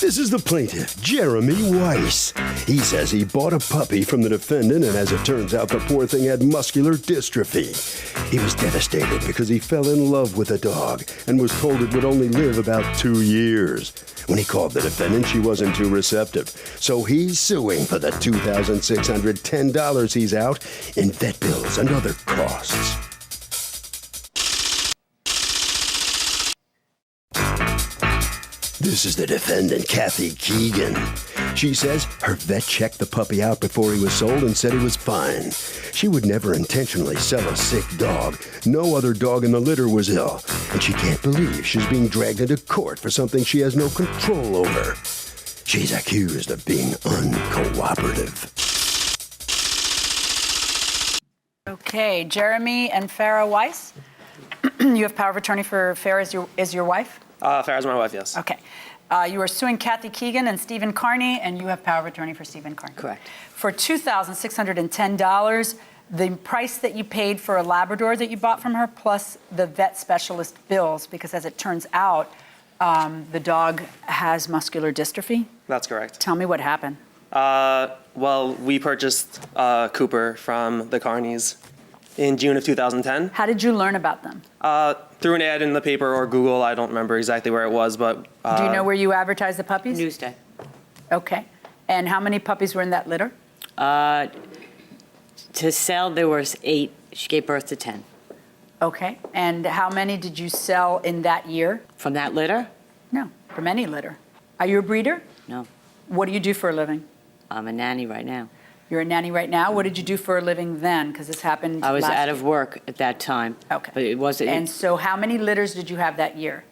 This is the plaintiff, Jeremy Weiss. He says he bought a puppy from the defendant, and as it turns out, the poor thing had muscular dystrophy. He was devastated because he fell in love with the dog and was told it would only live about 2 years. When he called the defendant, she wasn't too receptive. So he's suing for the $2,610 he's out in vet bills and other costs. This is the defendant, Kathy Keegan. She says her vet checked the puppy out before he was sold and said he was fine. She would never intentionally sell a sick dog. No other dog in the litter was ill. And she can't believe she's being dragged into court for something she has no control over. She's accused of being uncooperative. Okay, Jeremy and Farah Weiss. You have power of attorney for Farah is your wife? Farah's my wife, yes. Okay. You are suing Kathy Keegan and Stephen Carney, and you have power of attorney for Stephen Carney. Correct. For $2,610, the price that you paid for a Labrador that you bought from her, plus the vet specialist bills, because as it turns out, the dog has muscular dystrophy. That's correct. Tell me what happened. Well, we purchased Cooper from the Carneys in June of 2010. How did you learn about them? Through an ad in the paper or Google. I don't remember exactly where it was, but... Do you know where you advertised the puppies? Newsday. Okay. And how many puppies were in that litter? To sell, there was 8. She gave birth to 10. Okay. And how many did you sell in that year? From that litter? No, from any litter. Are you a breeder? No. What do you do for a living? I'm a nanny right now. You're a nanny right now? What did you do for a living then? Because this happened I was last out year. of work at that time. Okay. But it wasn't... And so how many litters did you have that year?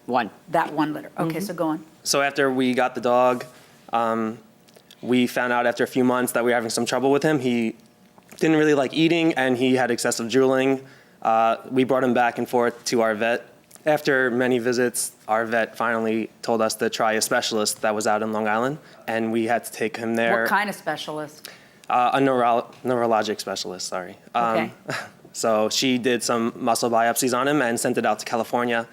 1. That one litter. Okay, so go on. So after we got the dog, we found out after a few months that we were having some trouble with him. He didn't really like eating, and he had excessive drooling. We brought him back and forth to our vet. After many visits, our vet finally told us to try a specialist that was out in Long Island, and we had to take him there. What kind of specialist? A neurologic specialist, sorry. Okay. So she did some muscle biopsies on him and sent it out to California,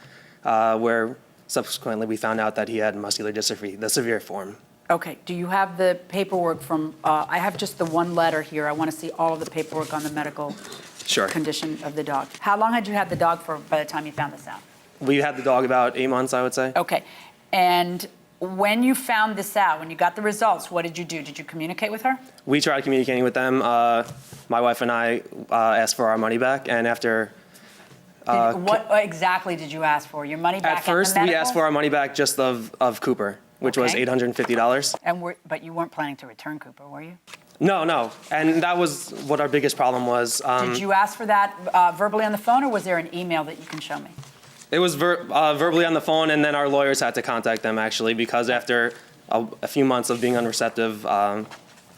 where subsequently we found out that he had muscular dystrophy, the severe form. Okay, do you have the paperwork from, I have just the one letter here. I want to see all of the paperwork on the medical condition of the dog. How long had you had the dog for by the time you found this out? We had the dog about 8 months, I would say. Okay, and when you found this out, when you got the results, what did you do? Did you communicate with her? We tried communicating with them. My wife and I asked for our money back, and after... what exactly did you ask for? Your money back? At first, we asked for our money back just of Cooper, which was $850. But you weren't planning to return Cooper, were you? No, and that was what our biggest problem was. Did you ask for that verbally on the phone, or was there an email that you can show me? It was verbally on the phone, and then our lawyers had to contact them, actually, because after a few months of being unreceptive...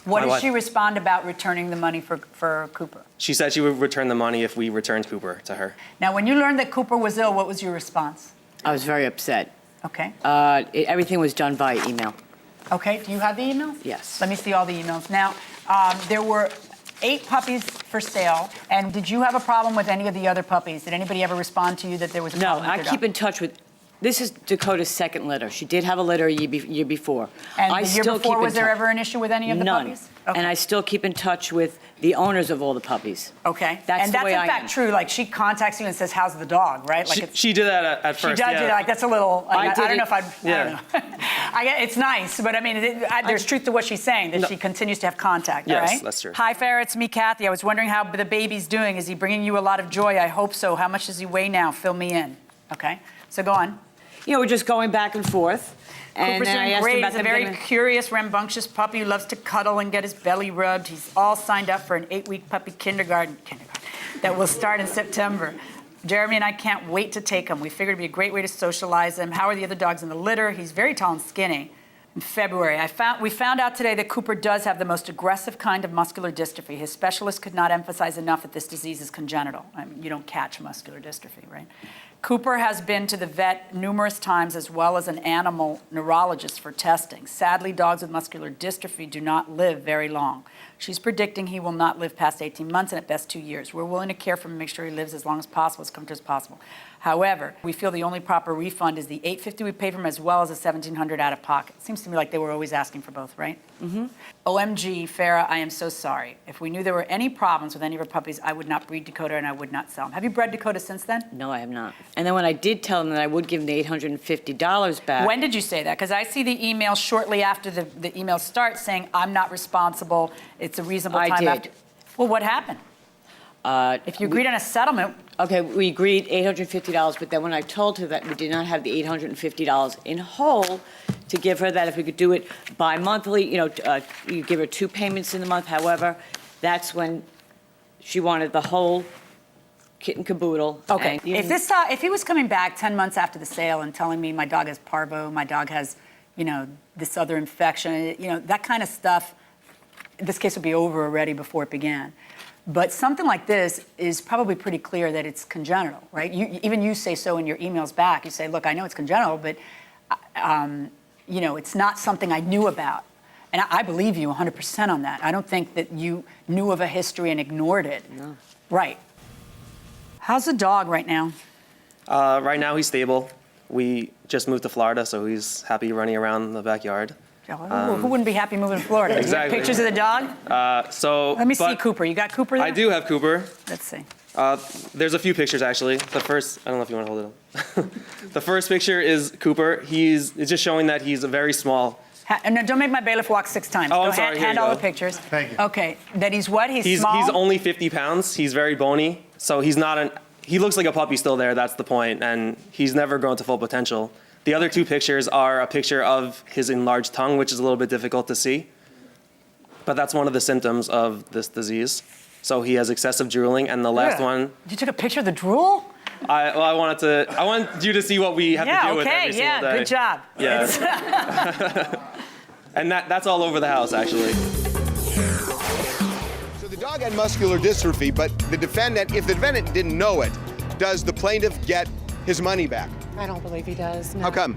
What did she respond about returning the money for Cooper? She said she would return the money if we returned Cooper to her. Now, when you learned that Cooper was ill, what was your response? I was very upset. Okay. Everything was done via email. Okay, do you have the emails? Yes. Let me see all the emails. Now, there were 8 puppies for sale, and did you have a problem with any of the other puppies? Did anybody ever respond to you that there was a problem with No, I your keep dog? in touch with... This is Dakota's second litter. She did have a litter a year before. And I the year still before, keep in was there touch. ever an issue with any of the None. puppies? Okay. And I still keep in touch with the owners of all the puppies. Okay. That's the way in I fact am. true. Like, she contacts you and says, how's the dog, right? Like She did that at first, She does, yeah. like, that's a little, like, I don't know if I'd, Yeah. I don't know. It's nice, but I mean, there's truth to what she's saying, that she continues to have contact, Yes, all right? that's true. Hi, Farah, it's me, Kathy. I was wondering how the baby's doing. Is he bringing you a lot of joy? I hope so. How much does he weigh now? Fill me in. Okay, so go on. You know, we're just going back and forth. And Cooper's then I doing asked him great. about He's a the very beginning. curious, rambunctious puppy who loves to cuddle and get his belly rubbed. He's all signed up for an 8-week puppy kindergarten that will start in September. Jeremy and I can't wait to take him. We figured it'd be a great way to socialize him. How are the other dogs in the litter? He's very tall and skinny. In February, we found out today that Cooper does have the most aggressive kind of muscular dystrophy. His specialist could not emphasize enough that this disease is congenital. I mean, you don't catch muscular dystrophy, right? Cooper has been to the vet numerous times as well as an animal neurologist for testing. Sadly, dogs with muscular dystrophy do not live very long. She's predicting he will not live past 18 months and at best 2 years. We're willing to care for him and make sure he lives as long as possible, as comfortable as possible. However, we feel the only proper refund is the $850 we pay for him as well as the $1,700 out of pocket. Seems to me like they were always asking for both, right? Mm-hmm. OMG, Farah, I am so sorry. If we knew there were any problems with any of our puppies, I would not breed Dakota and I would not sell them. Have you bred Dakota since then? No, I have not. And then when I did tell him that I would give him the $850 back. When did you say that? Because I see the email shortly after the email starts saying, I'm not responsible. It's a reasonable time I did. after. Well, what happened? If you agreed on a settlement. Okay, we agreed $850, but then when I told her that we did not have the $850 in whole to give her, that if we could do it bi-monthly, you give her 2 payments in the month, however, that's when she wanted the whole kit and caboodle. Okay, And even- if he was coming back 10 months after the sale and telling me my dog has parvo, my dog has, this other infection, that kind of stuff, this case would be over already before it began. But something like this is probably pretty clear that it's congenital, right? Even you say so in your emails back. You say, look, I know it's congenital, but, it's not something I knew about. And I believe you 100% on that. I don't think that you knew of a history and ignored it. No. Right. How's the dog right now? Right now, he's stable. We just moved to Florida, so he's happy running around the backyard. Who wouldn't be happy moving to Florida? Exactly. You got pictures of the dog? Let me see Cooper. You got Cooper there? I do have Cooper. Let's see. There's a few pictures, actually. The first, I don't know if you want to hold it up. The first picture is Cooper. It's just showing that he's a very small. No, don't make my bailiff walk 6 times. Oh, Go I'm sorry. hand Here you all go. the pictures. Thank you. Okay, that he's what? He's small? He's only 50 pounds. He's very bony. So he's not he looks like a puppy still there. That's the point. And he's never grown to full potential. The other 2 pictures are a picture of his enlarged tongue, which is a little bit difficult to see. But that's one of the symptoms of this disease. So he has excessive drooling, and the last one. You took a picture of the drool? I want you to see what we have to deal with every single day. Good job. Yeah. And that's all over the house, actually. So the dog had muscular dystrophy, but if the defendant didn't know it, does the plaintiff get his money back? I don't believe he does. No. How come?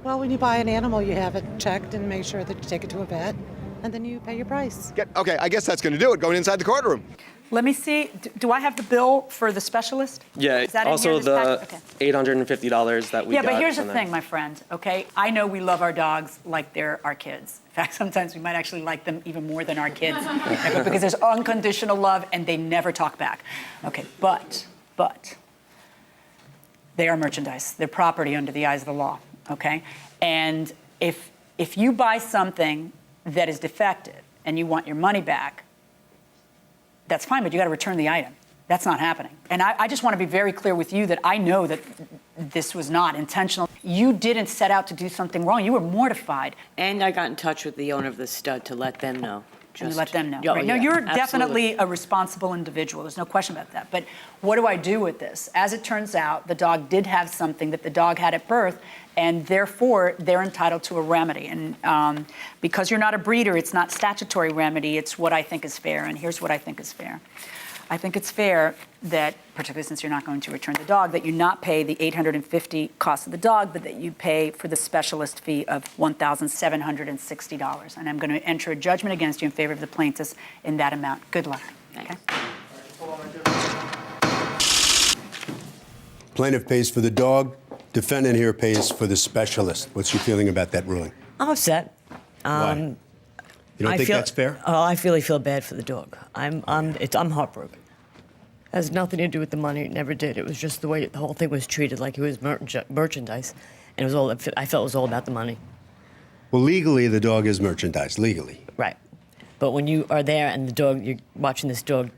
Well, when you buy an animal, you have it checked and make sure that you take it to a vet, and then you pay your price. Okay, I guess that's going to do it, going inside the courtroom. Let me see. Do I have the bill for the specialist? Yeah, Is that in also here, this the pack? Okay. $850 that we got. Yeah, but here's the from them. thing, my friend, okay? I know we love our dogs like they're our kids. In fact, sometimes we might actually like them even more than our kids because there's unconditional love and they never talk back. Okay, but they are merchandise. They're property under the eyes of the law, okay? And if you buy something that is defective and you want your money back, that's fine, but you got to return the item. That's not happening. And I just want to be very clear with you that I know that this was not intentional. You didn't set out to do something wrong. You were mortified. And I got in touch with the owner of the stud to let them know. And you let them know. Yeah, Right. No, yeah, you're absolutely. definitely a responsible individual. There's no question about that. But what do I do with this? As it turns out, the dog did have something that the dog had at birth, and therefore they're entitled to a remedy. And because you're not a breeder, it's not statutory remedy. It's what I think is fair. And here's what I think is fair. I think it's fair that, particularly since you're not going to return the dog, that you not pay the $850 cost of the dog, but that you pay for the specialist fee of $1,760. And I'm going to enter a judgment against you in favor of the plaintiffs in that amount. Good luck. Okay? Plaintiff pays for the dog. Defendant here pays for the specialist. What's your feeling about that ruling? I'm upset. Why? You don't think that's fair? Oh, I really feel bad for the dog. I'm heartbroken. It has nothing to do with the money. It never did. It was just the way the whole thing was treated, like it was merchandise, and it was all. I felt it was all about the money. Well, legally, the dog is merchandise. Legally. Right. But when you are there and the dog, you're watching this dog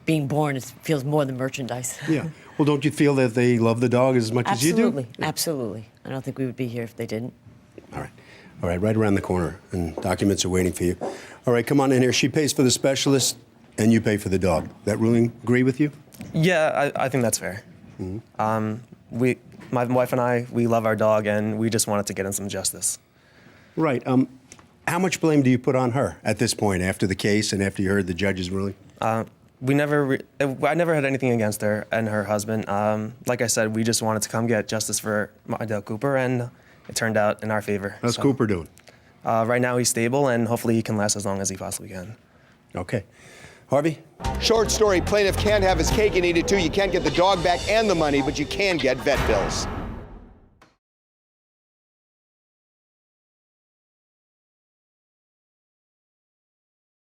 being born, it feels more than merchandise. Yeah. Well, don't you feel that they love the dog as much as you do? Absolutely. Absolutely. I don't think we would be here if they didn't. All right. All right, right around the corner, and documents are waiting for you. All right, come on in here. She pays for the specialist, and you pay for the dog. That ruling agree with you? Yeah, I think that's fair. Mm-hmm. My wife and I, we love our dog, and we just wanted to get him some justice. Right. How much blame do you put on her at this point, after the case and after you heard the judge's ruling? I never had anything against her and her husband. Like I said, we just wanted to come get justice for Mydell Cooper, and it turned out in our favor. How's Cooper doing? Right now he's stable, and hopefully he can last as long as he possibly can. Okay. Harvey? Short story, plaintiff can't have his cake and eat it too. You can't get the dog back and the money, but you can get vet bills.